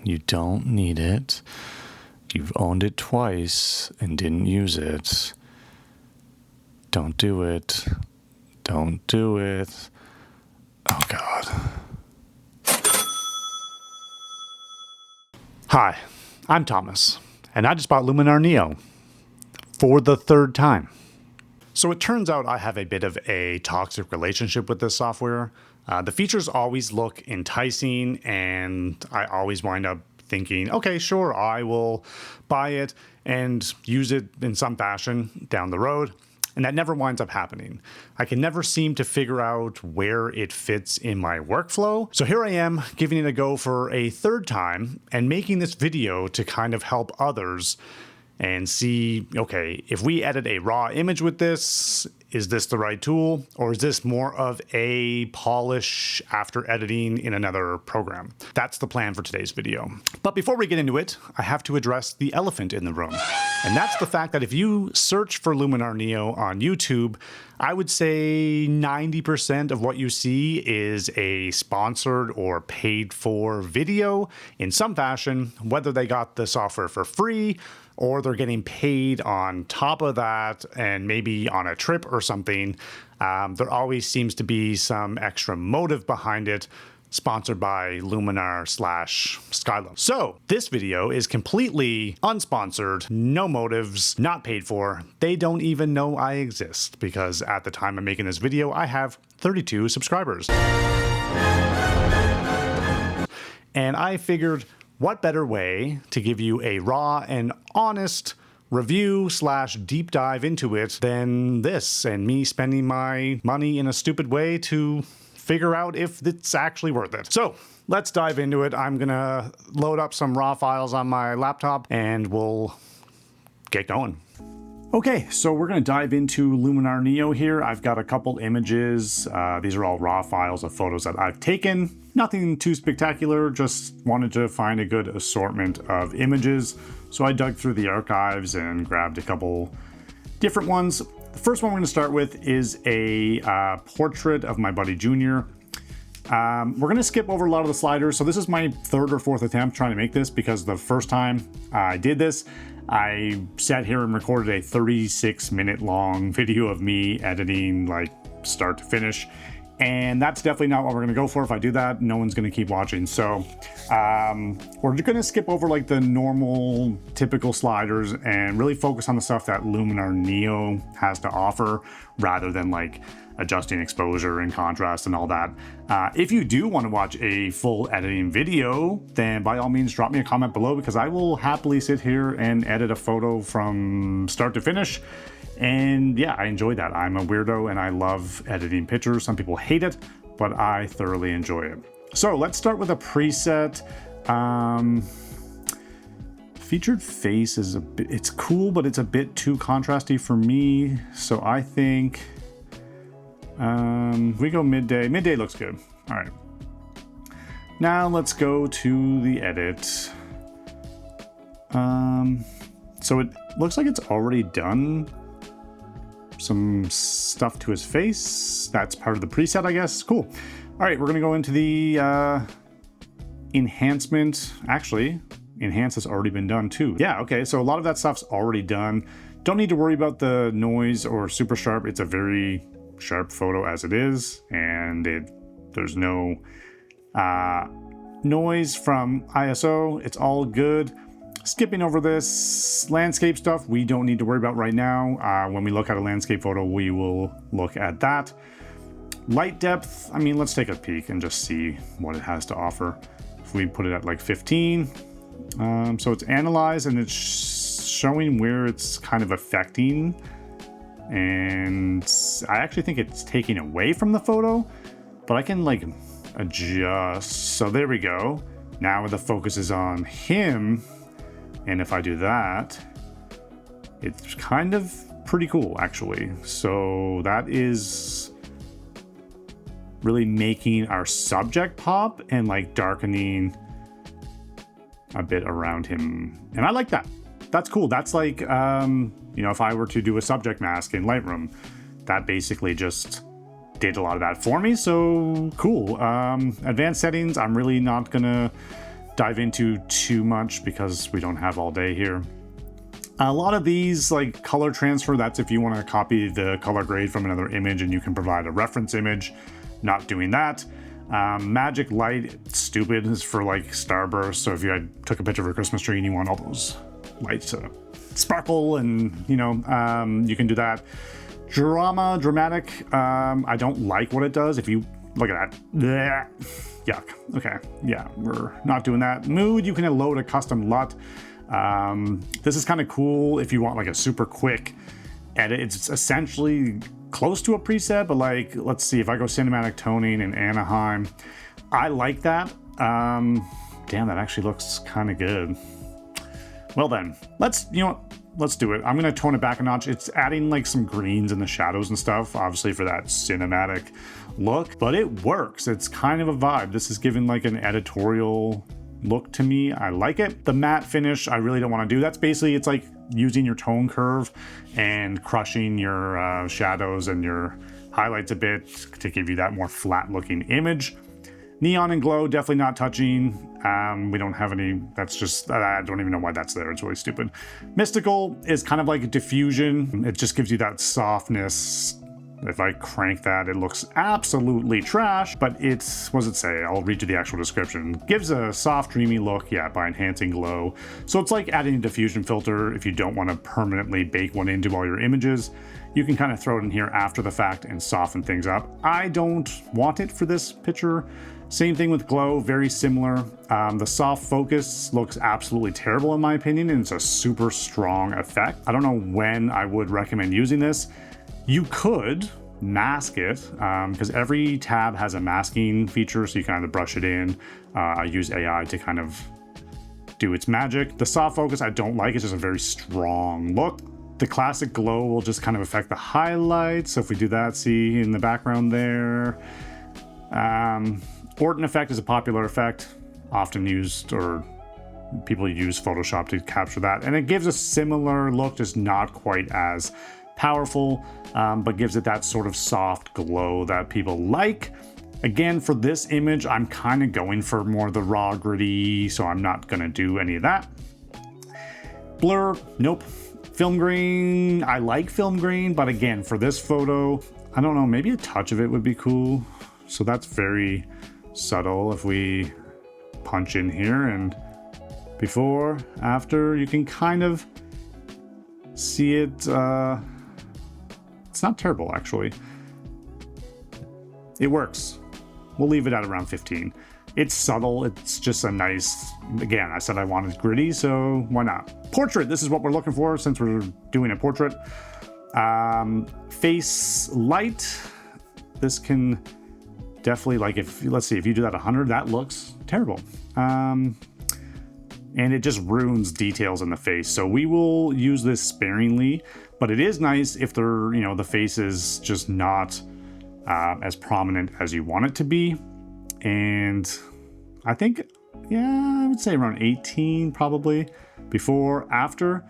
You don't need it. You've owned it twice and didn't use it. Don't do it. Don't do it. Oh, God. Hi, I'm Thomas, and I just bought Luminar Neo for the third time. So it turns out I have a bit of a toxic relationship with this software. The features always look enticing, and I always wind up thinking, okay, sure, I will buy it and use it in some fashion down the road. And that never winds up happening. I can never seem to figure out where it fits in my workflow. So here I am giving it a go for a third time and making this video to kind of help others and see, okay, if we edit a raw image with this, is this the right tool? Or is this more of a polish after editing in another program? That's the plan for today's video. But before we get into it, I have to address the elephant in the room. And that's the fact that if you search for Luminar Neo on YouTube, I would say 90% of what you see is a sponsored or paid for video in some fashion, whether they got the software for free or they're getting paid on top of that and maybe on a trip or something. There always seems to be some extra motive behind it, sponsored by Luminar / Skylo. So this video is completely unsponsored, no motives, not paid for. They don't even know I exist because at the time I'm making this video, I have 32 subscribers. And I figured, what better way to give you a raw and honest review / deep dive into it than this and me spending my money in a stupid way to figure out if it's actually worth it. So let's dive into it. I'm gonna load up some raw files on my laptop and we'll get going. Okay, so we're gonna dive into Luminar Neo here. I've got a couple images. These are all raw files of photos that I've taken. Nothing too spectacular, just wanted to find a good assortment of images. So I dug through the archives and grabbed a couple different ones. The first one we're gonna start with is a portrait of my buddy Junior. We're gonna skip over a lot of the sliders. So this is my third or fourth attempt trying to make this because the first time I did this, I sat here and recorded a 36-minute long video of me editing like start to finish. And that's definitely not what we're gonna go for. If I do that, no one's gonna keep watching. So we're gonna skip over like the normal typical sliders and really focus on the stuff that Luminar Neo has to offer rather than like adjusting exposure and contrast and all that. If you do want to watch a full editing video, then by all means drop me a comment below because I will happily sit here and edit a photo from start to finish. And yeah, I enjoy that. I'm a weirdo and I love editing pictures. Some people hate it, but I thoroughly enjoy it. So let's start with a preset. Featured face is a bit, it's cool, but it's a bit too contrasty for me. So I think we go midday. Midday looks good. All right. Now let's go to the edit. So it looks like it's already done some stuff to his face. That's part of the preset, I guess. Cool. All right, we're gonna go into the enhancement. Actually, enhance has already been done too. Yeah, okay, so a lot of that stuff's already done. Don't need to worry about the noise or super sharp. It's a very sharp photo as it is, and there's no noise from ISO. It's all good. Skipping over this landscape stuff, we don't need to worry about right now. When we look at a landscape photo, we will look at that. Light depth, I mean, let's take a peek and just see what it has to offer. If we put it at like 15, so it's analyzed and it's showing where it's kind of affecting. And I actually think it's taking away from the photo, but I can like adjust. So there we go. Now the focus is on him. And if I do that, it's kind of pretty cool, actually. So that is really making our subject pop and like darkening a bit around him. And I like that. That's cool. That's like, you know, if I were to do a subject mask in Lightroom, that basically just did a lot of that for me. So cool. Advanced settings, I'm really not gonna dive into too much because we don't have all day here. A lot of these, like color transfer, that's if you want to copy the color grade from another image and you can provide a reference image. Not doing that. Magic light, stupid, is for like starburst. So if you took a picture of a Christmas tree and you want all those lights to sparkle, and you can do that. Dramatic, I don't like what it does. If you look at that, bleh, yuck. Okay, yeah, we're not doing that. Mood, you can load a custom LUT. This is kind of cool if you want like a super quick edit. It's essentially close to a preset, but like, let's see, if I go cinematic toning in Anaheim, I like that. Damn, that actually looks kind of good. Well then, let's do it. I'm gonna tone it back a notch. It's adding like some greens in the shadows and stuff, obviously for that cinematic look, but it works. It's kind of a vibe. This is giving like an editorial look to me. I like it. The matte finish, I really don't want to do. That's basically, it's like using your tone curve and crushing your shadows and your highlights a bit to give you that more flat looking image. Neon and glow, definitely not touching. We don't have any, that's just, I don't even know why that's there. It's really stupid. Mystical is kind of like a diffusion. It just gives you that softness. If I crank that, it looks absolutely trash, but it's, what does it say? I'll read you the actual description. Gives a soft, dreamy look, yeah, by enhancing glow. So it's like adding a diffusion filter. If you don't want to permanently bake one into all your images, you can kind of throw it in here after the fact and soften things up. I don't want it for this picture. Same thing with glow, very similar. The soft focus looks absolutely terrible in my opinion, and it's a super strong effect. I don't know when I would recommend using this. You could mask it because every tab has a masking feature, so you can either brush it in. I use AI to kind of do its magic. The soft focus I don't like. It's just a very strong look. The classic glow will just kind of affect the highlights. So if we do that, see in the background there. Orton effect is a popular effect, often used, or people use Photoshop to capture that. And it gives a similar look, just not quite as powerful, but gives it that sort of soft glow that people like. Again, for this image, I'm kind of going for more the raw gritty, so I'm not gonna do any of that. Blur, nope. Film grain, I like film grain, but again, for this photo, I don't know, maybe a touch of it would be cool. So that's very subtle. If we punch in here and before, after, you can kind of see it. It's not terrible, actually. It works. We'll leave it at around 15. It's subtle. It's just a nice, again, I said I wanted gritty, so why not? Portrait, this is what we're looking for since we're doing a portrait. Face light. This can definitely, like, if, let's see, if you do that 100, that looks terrible. And it just ruins details in the face. So we will use this sparingly, but it is nice if they're, the face is just not as prominent as you want it to be. And I think, yeah, I would say around 18 probably. Before, after,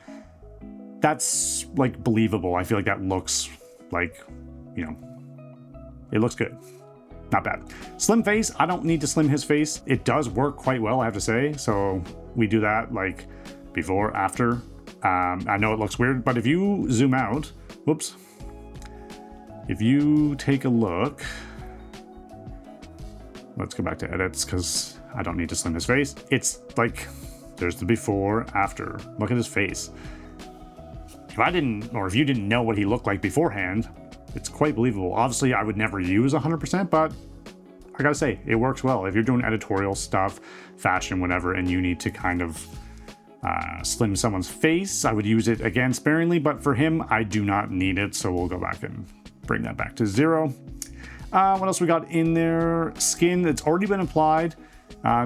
that's like believable. I feel like that looks like, it looks good. Not bad. Slim face, I don't need to slim his face. It does work quite well, I have to say. So we do that like before, after. I know it looks weird, but if you zoom out, whoops. If you take a look, let's go back to edits because I don't need to slim his face. It's like, there's the before, after. Look at his face. If I didn't, or if you didn't know what he looked like beforehand, it's quite believable. Obviously, I would never use 100%, but I gotta say, it works well. If you're doing editorial stuff, fashion, whatever, and you need to kind of slim someone's face, I would use it again sparingly, but for him, I do not need it, so we'll go back and bring that back to 0. What else we got in there? Skin, it's already been applied,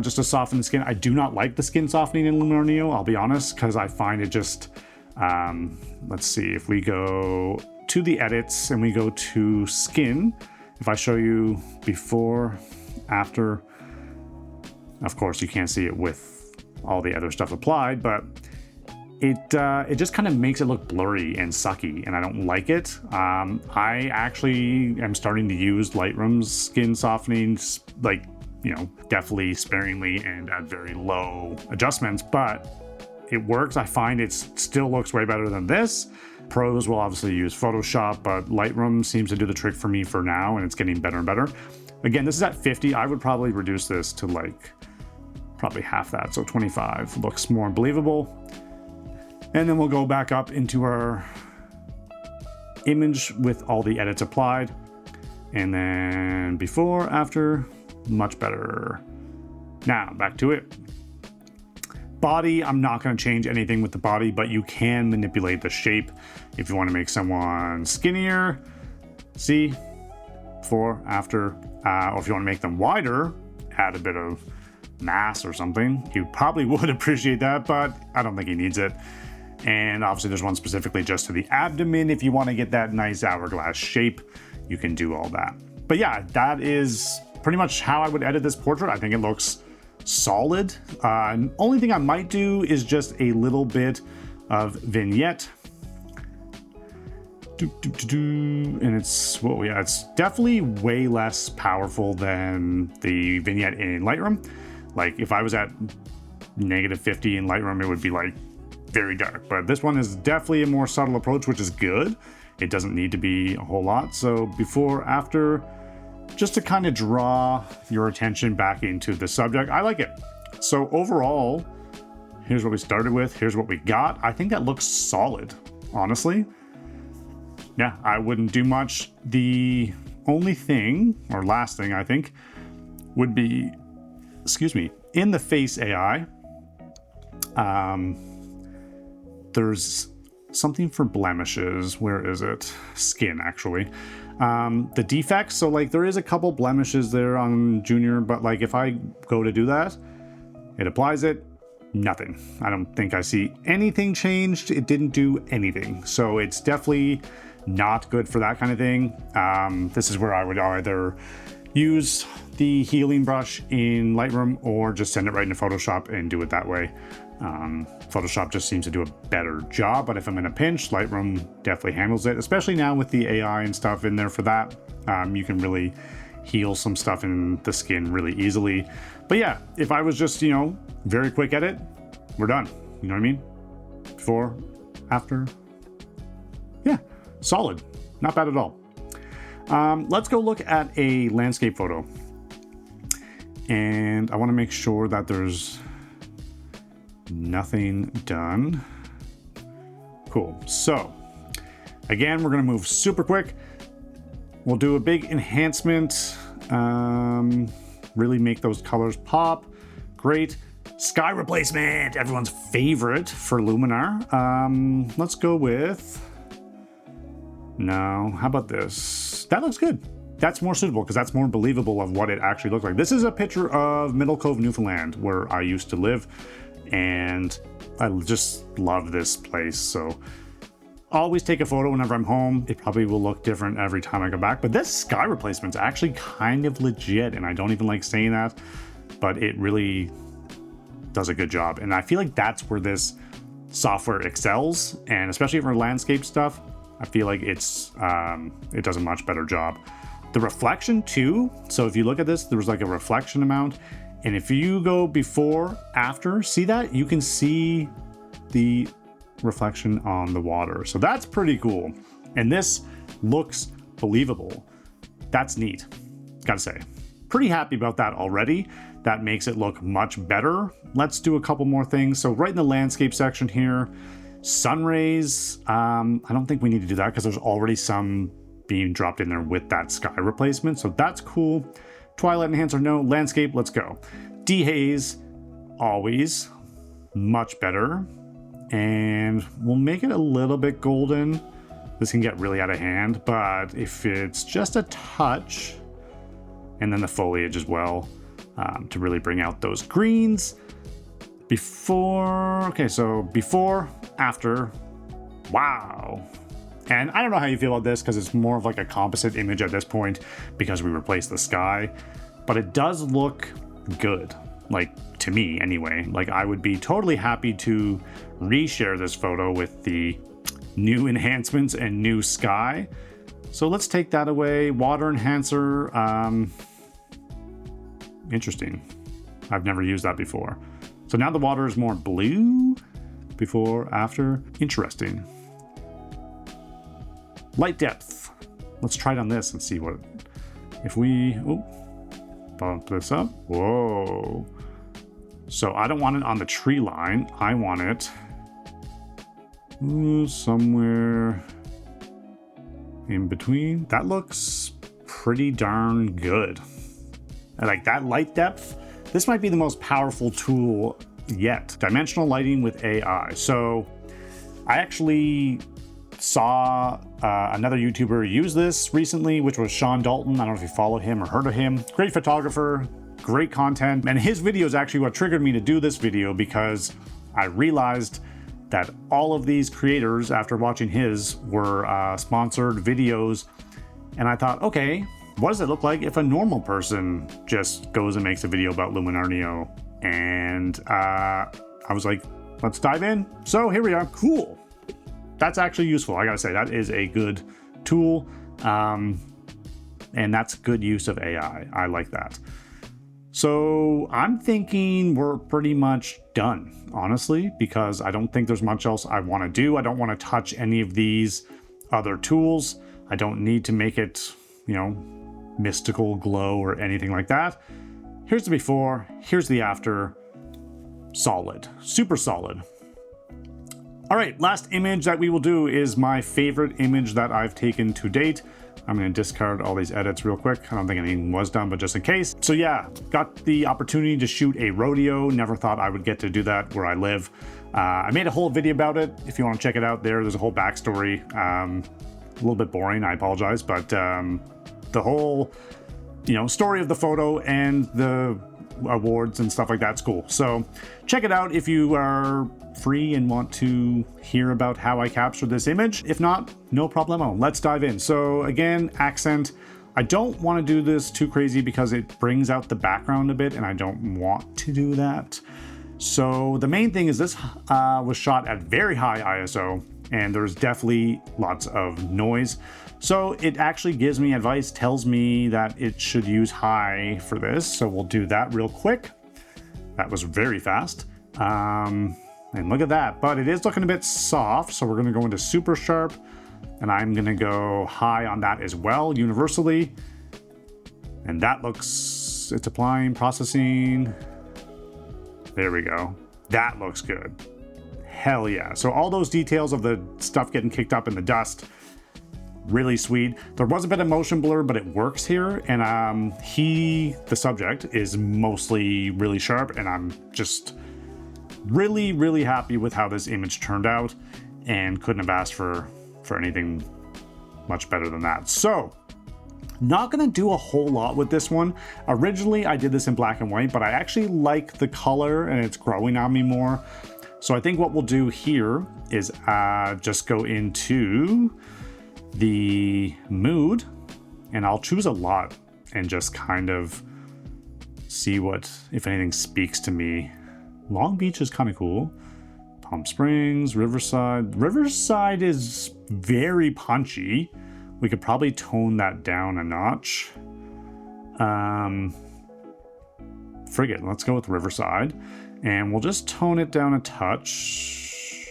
just to soften the skin. I do not like the skin softening in Luminar Neo, I'll be honest, because I find it just, let's see, if we go to the edits and we go to skin, if I show you before, after, of course you can't see it with all the other stuff applied, but it just kind of makes it look blurry and sucky, and I don't like it. I actually am starting to use Lightroom's skin softening like definitely sparingly and at very low adjustments, but it works. I find it still looks way better than this. Pros will obviously use Photoshop, but Lightroom seems to do the trick for me for now, and it's getting better and better. Again, this is at 50. I would probably reduce this to like probably half that, so 25 looks more believable. And then we'll go back up into our image with all the edits applied, and then before, after, much better. Now back to it. Body, I'm not going to change anything with the body, but you can manipulate the shape if you want to make someone skinnier. See, before, after, or if you want to make them wider, add a bit of mass or something. You probably would appreciate that, but I don't think he needs it. And obviously there's one specifically just to the abdomen. If you want to get that nice hourglass shape, you can do all that. But yeah, that is pretty much how I would edit this portrait. I think it looks solid. Only thing I might do is just a little bit of vignette. And it's, well, yeah, it's definitely way less powerful than the vignette in Lightroom. Like if I was at -50 in Lightroom, it would be like very dark, but this one is definitely a more subtle approach, which is good. It doesn't need to be a whole lot. So before, after, just to kind of draw your attention back into the subject. I like it. So overall, here's what we started with. Here's what we got. I think that looks solid, honestly. Yeah, I wouldn't do much. The only thing, or last thing I think, would be, in the face AI, there's something for blemishes. Where is it? Skin, actually. The defects, so like there is a couple blemishes there on Junior, but like if I go to do that, it applies it, nothing. I don't think I see anything changed. It didn't do anything. So it's definitely not good for that kind of thing. This is where I would either use the healing brush in Lightroom or just send it right into Photoshop and do it that way. Photoshop just seems to do a better job, but if I'm in a pinch, Lightroom definitely handles it, especially now with the AI and stuff in there for that. You can really heal some stuff in the skin really easily. But yeah, if I was just, very quick edit, we're done. You know what I mean? Before, after. Yeah, solid. Not bad at all. Let's go look at a landscape photo. And I want to make sure that there's nothing done. Cool. So again, we're going to move super quick. We'll do a big enhancement, really make those colors pop. Great. Sky replacement, everyone's favorite for Luminar. Let's go with, no, how about this? That looks good. That's more suitable because that's more believable of what it actually looks like. This is a picture of Middle Cove, Newfoundland, where I used to live, and I just love this place. So always take a photo whenever I'm home. It probably will look different every time I go back, but this sky replacement's actually kind of legit, and I don't even like saying that, but it really does a good job. And I feel like that's where this software excels, and especially for landscape stuff, I feel like it does a much better job. The reflection too, so if you look at this, there was like a reflection amount, and if you go before, after, see that? You can see the reflection on the water. So that's pretty cool. And this looks believable. That's neat, gotta say. Pretty happy about that already. That makes it look much better. Let's do a couple more things. So right in the landscape section here, sun rays, I don't think we need to do that because there's already some being dropped in there with that sky replacement. So that's cool. Twilight enhancer, no. Landscape, let's go. Dehaze, always much better. And we'll make it a little bit golden. This can get really out of hand, but if it's just a touch, and then the foliage as well, to really bring out those greens. Before, okay, so before, after, wow. And I don't know how you feel about this because it's more of like a composite image at this point because we replaced the sky, but it does look good, like to me anyway. Like I would be totally happy to reshare this photo with the new enhancements and new sky. So let's take that away. Water enhancer, interesting. I've never used that before. So now the water is more blue. Before, after. Interesting. Light depth. Let's try it on this and see what... If we... Oh, bump this up. Whoa. So I don't want it on the tree line. I want it somewhere in between. That looks pretty darn good. I like that light depth. This might be the most powerful tool yet. Dimensional lighting with AI. So I actually saw another YouTuber use this recently, which was Sean Dalton. I don't know if you follow him or heard of him. Great photographer, great content. And his video is actually what triggered me to do this video, because I realized that all of these creators, after watching his, were sponsored videos. And I thought, okay, what does it look like if a normal person just goes and makes a video about Luminar Neo? And I was like, let's dive in. So here we are. Cool. That's actually useful. I gotta say, that is a good tool. And that's good use of AI. I like that. So I'm thinking we're pretty much done, honestly, because I don't think there's much else I want to do. I don't want to touch any of these other tools. I don't need to make it, you know, mystical glow or anything like that. Here's the before, here's the after. Solid, super solid. All right, last image that we will do is my favorite image that I've taken to date. I'm going to discard all these edits real quick. I don't think anything was done, but just in case. So yeah, got the opportunity to shoot a rodeo. Never thought I would get to do that where I live. I made a whole video about it. If you want to check it out there's a whole backstory. A little bit boring, I apologize, but the whole, you know, story of the photo and the awards and stuff like that's cool. So check it out if you are free and want to hear about how I captured this image. If not, no problemo. Let's dive in. So again, accent. I don't want to do this too crazy because it brings out the background a bit, and I don't want to do that. So the main thing is this was shot at very high ISO, and there's definitely lots of noise. So it actually gives me advice, tells me that it should use high for this. So we'll do that real quick. That was very fast. And look at that, but it is looking a bit soft. So we're gonna go into super sharp, and I'm gonna go high on that as well, universally. And that looks, it's applying, processing. There we go. That looks good. Hell yeah. So all those details of the stuff getting kicked up in the dust, really sweet. There was a bit of motion blur, but it works here. And the subject, is mostly really sharp, and I'm just really, really happy with how this image turned out, and couldn't have asked for anything much better than that. So not gonna do a whole lot with this one. Originally, I did this in black and white, but I actually like the color and it's growing on me more. So I think what we'll do here is just go into the mood, and I'll choose a lot and just kind of see what, if anything, speaks to me. Long Beach is kind of cool. Palm Springs, Riverside. Riverside is very punchy. We could probably tone that down a notch. Frigate, let's go with Riverside. And we'll just tone it down a touch.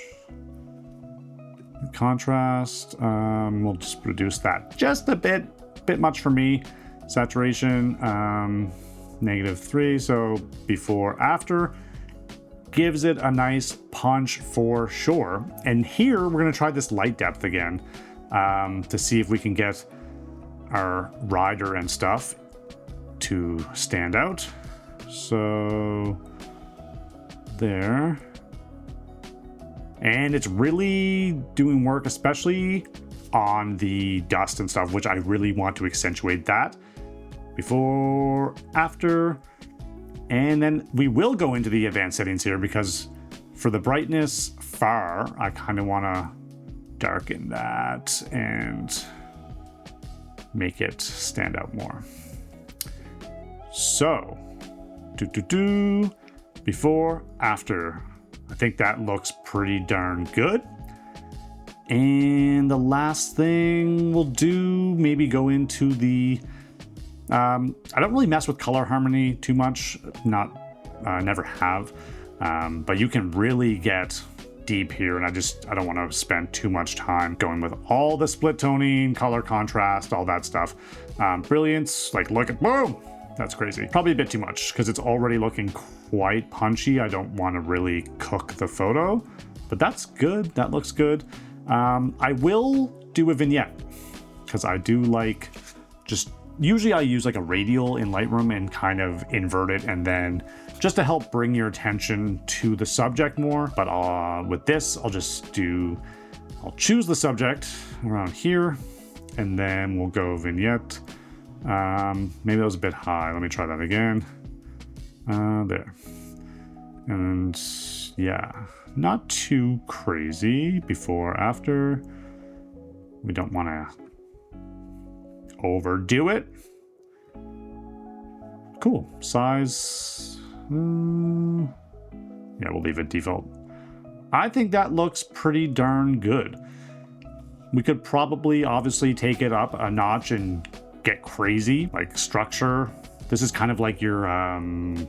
Contrast, we'll just reduce that just a bit much for me. Saturation, -3, so before, after. Gives it a nice punch for sure. And here we're gonna try this light depth again, to see if we can get our rider and stuff to stand out. So there. And it's really doing work, especially on the dust and stuff, which I really want to accentuate that. Before, after. And then we will go into the advanced settings here, because for the brightness far, I kind of want to darken that and make it stand out more. So, before, after. I think that looks pretty darn good. And the last thing we'll do, maybe go into the I don't really mess with color harmony too much, never have, but you can really get deep here, and I don't want to spend too much time going with all the split toning, color contrast, all that stuff. Brilliance, like look at, boom, that's crazy. Probably a bit too much because it's already looking quite punchy. I don't want to really cook the photo, but that's good. That looks good. I will do a vignette because I do like usually I use like a radial in Lightroom and kind of invert it, and then just to help bring your attention to the subject more. But with this, I'll choose the subject around here, and then we'll go vignette. Maybe that was a bit high. Let me try that again. There. And yeah, not too crazy. Before, after. We don't want to overdo it. Cool. Size. Yeah, we'll leave it default. I think that looks pretty darn good. We could probably obviously take it up a notch and get crazy, like structure. This is kind of like your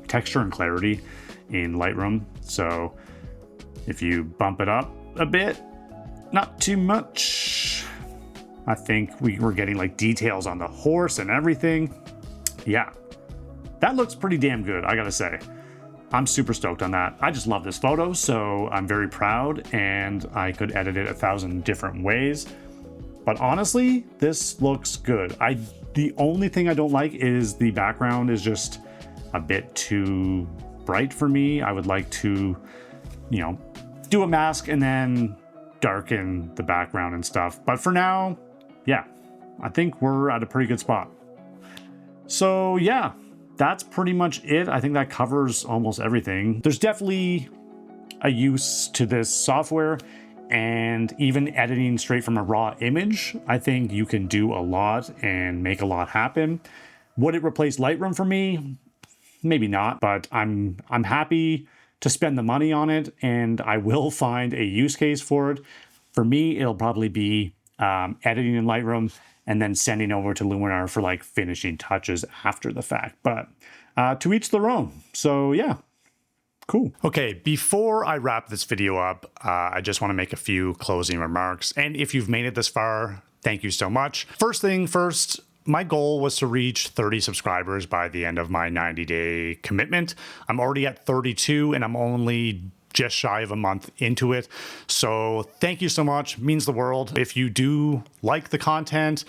texture and clarity in Lightroom. So if you bump it up a bit, not too much. I think we're getting like details on the horse and everything. Yeah, that looks pretty damn good, I gotta say. I'm super stoked on that. I just love this photo, so I'm very proud, and I could edit it 1,000 different ways. But honestly, this looks good. The only thing I don't like is the background is just a bit too bright for me. I would like to, do a mask and then darken the background and stuff. But for now, yeah, I think we're at a pretty good spot. So yeah, that's pretty much it. I think that covers almost everything. There's definitely a use to this software, and even editing straight from a raw image, I think you can do a lot and make a lot happen. Would it replace Lightroom for me? Maybe not, but I'm happy to spend the money on it, and I will find a use case for it. For me, it'll probably be editing in Lightroom and then sending over to Luminar for like finishing touches after the fact. But to each their own. So yeah, cool. Okay, before I wrap this video up, I just want to make a few closing remarks. And if you've made it this far, thank you so much. First thing first, my goal was to reach 30 subscribers by the end of my 90-day commitment. I'm already at 32, and I'm only just shy of a month into it. So thank you so much. It means the world. If you do like the content,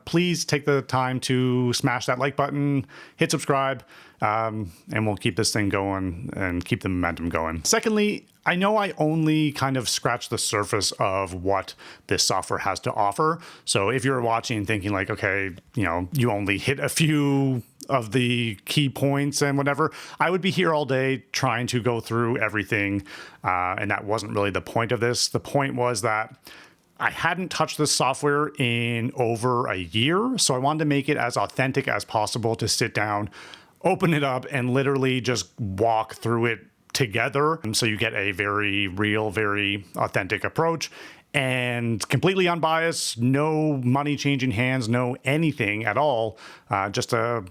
please take the time to smash that like button, hit subscribe, and we'll keep this thing going and keep the momentum going. Secondly, I know I only kind of scratched the surface of what this software has to offer. So if you're watching thinking like, okay, you only hit a few of the key points and whatever, I would be here all day trying to go through everything. And that wasn't really the point of this. The point was that I hadn't touched this software in over a year. So I wanted to make it as authentic as possible to sit down, open it up, and literally just walk through it together. And so you get a very real, very authentic approach, and completely unbiased, no money changing hands, no anything at all. Just a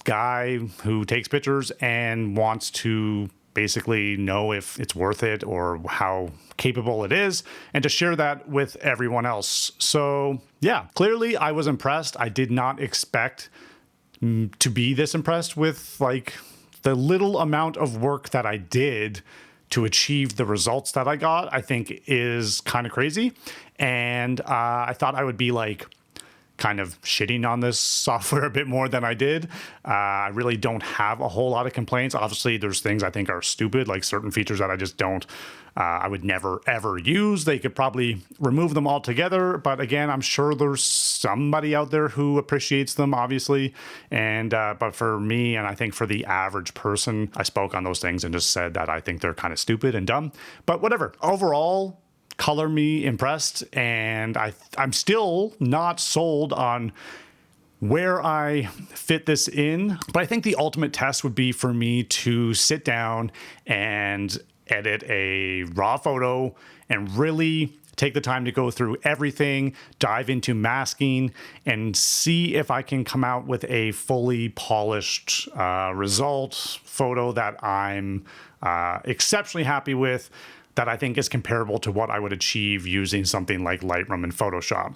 guy who takes pictures and wants to basically know if it's worth it or how capable it is, and to share that with everyone else. So yeah, clearly I was impressed. I did not expect to be this impressed with like the little amount of work that I did to achieve the results that I got. I think is kind of crazy. And I thought I would be like kind of shitting on this software a bit more than I did. I really don't have a whole lot of complaints. Obviously, there's things I think are stupid, like certain features that I just don't, I would never, ever use. They could probably remove them altogether. But again, I'm sure there's somebody out there who appreciates them, obviously. And but for me, and I think for the average person, I spoke on those things and just said that I think they're kind of stupid and dumb. But whatever. Overall, color me impressed, and I'm still not sold on where I fit this in. But I think the ultimate test would be for me to sit down and edit a raw photo and really take the time to go through everything, dive into masking, and see if I can come out with a fully polished result photo that I'm exceptionally happy with, that I think is comparable to what I would achieve using something like Lightroom and Photoshop.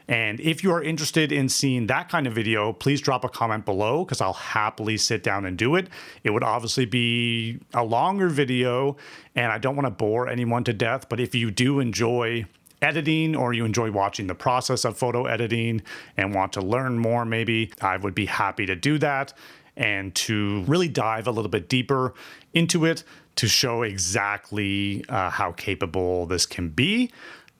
And if you are interested in seeing that kind of video, please drop a comment below because I'll happily sit down and do it. It would obviously be a longer video and I don't want to bore anyone to death, but if you do enjoy editing or you enjoy watching the process of photo editing and want to learn more, maybe I would be happy to do that and to really dive a little bit deeper into it to show exactly how capable this can be.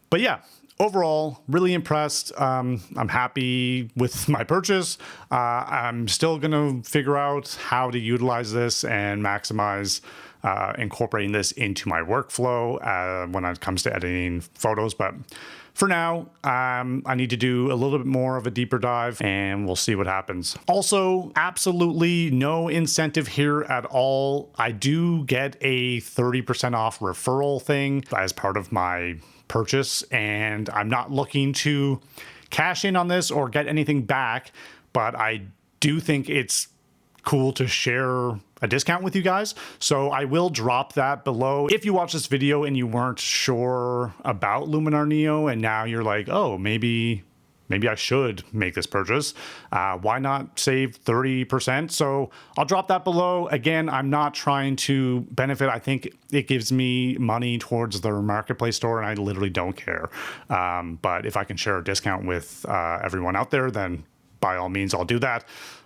But yeah, overall, really impressed. I'm happy with my purchase. I'm still going to figure out how to utilize this and maximize incorporating this into my workflow when it comes to editing photos. But for now, I need to do a little bit more of a deeper dive and we'll see what happens. Also, absolutely no incentive here at all. I do get a 30% off referral thing as part of my purchase, and I'm not looking to cash in on this or get anything back, but I do think it's cool to share a discount with you guys. So I will drop that below. If you watch this video and you weren't sure about Luminar Neo and now you're like, oh, maybe I should make this purchase, why not save 30%? So I'll drop that below. Again, I'm not trying to benefit. I think it gives me money towards the marketplace store and I literally don't care. But if I can share a discount with everyone out there, then by all means, I'll do that.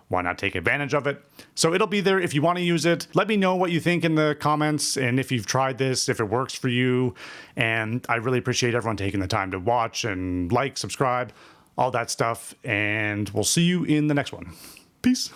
Why not take advantage of it? So it'll be there if you want to use it. Let me know what you think in the comments and if you've tried this, if it works for you. And I really appreciate everyone taking the time to watch and like, subscribe, all that stuff. And we'll see you in the next one. Peace.